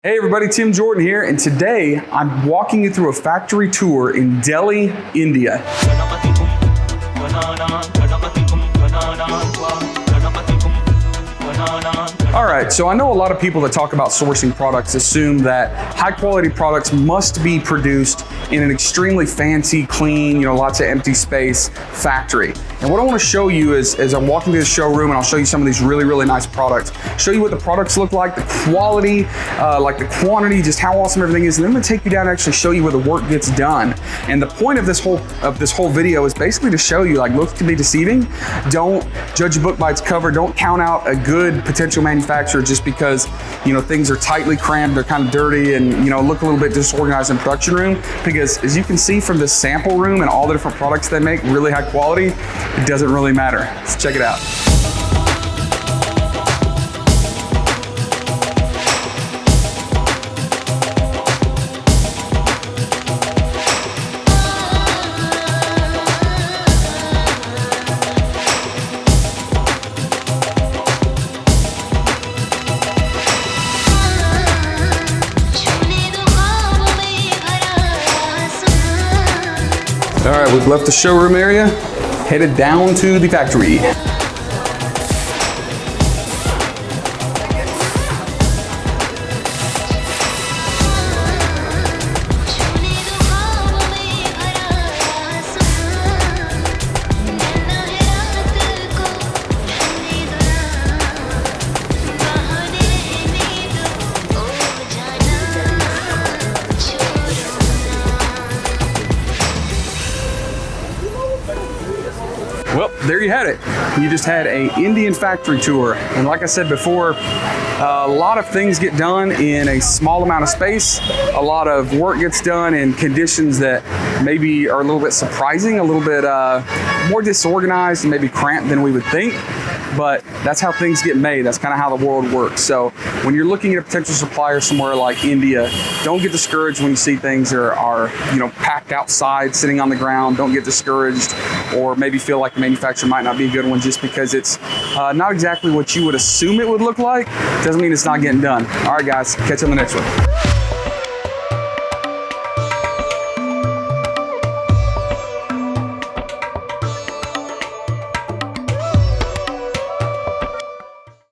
Hey everybody, Tim Jordan here, and today I'm walking you through a factory tour in Delhi, India. All right, so I know a lot of people that talk about sourcing products assume that high quality products must be produced in an extremely fancy, clean, lots of empty space factory. And what I want to show you is, as I'm walking through the showroom, and I'll show you some of these really, really nice products, show you what the products look like, the quality, like the quantity, just how awesome everything is, and then I'm going to take you down and actually show you where the work gets done. And the point of this whole video is basically to show you, like, looks can be deceiving. Don't judge a book by its cover. Don't count out a good potential manufacturer just because things are tightly crammed, they're kind of dirty, and look a little bit disorganized in production room. Because as you can see from this sample room and all the different products they make, really high quality, it doesn't really matter. Let's check it out. All right, we've left the showroom area, headed down to the factory. Well, there you had it. You just had an Indian factory tour. And like I said before, a lot of things get done in a small amount of space. A lot of work gets done in conditions that maybe are a little bit surprising, a little bit more disorganized and maybe cramped than we would think. But that's how things get made. That's kind of how the world works. So when you're looking at a potential supplier somewhere like India, don't get discouraged when you see things are packed outside, sitting on the ground. Don't get discouraged or maybe feel like the manufacturer might not be a good one just because it's not exactly what you would assume it would look like. Doesn't mean it's not getting done. All right, guys, catch you on the next one.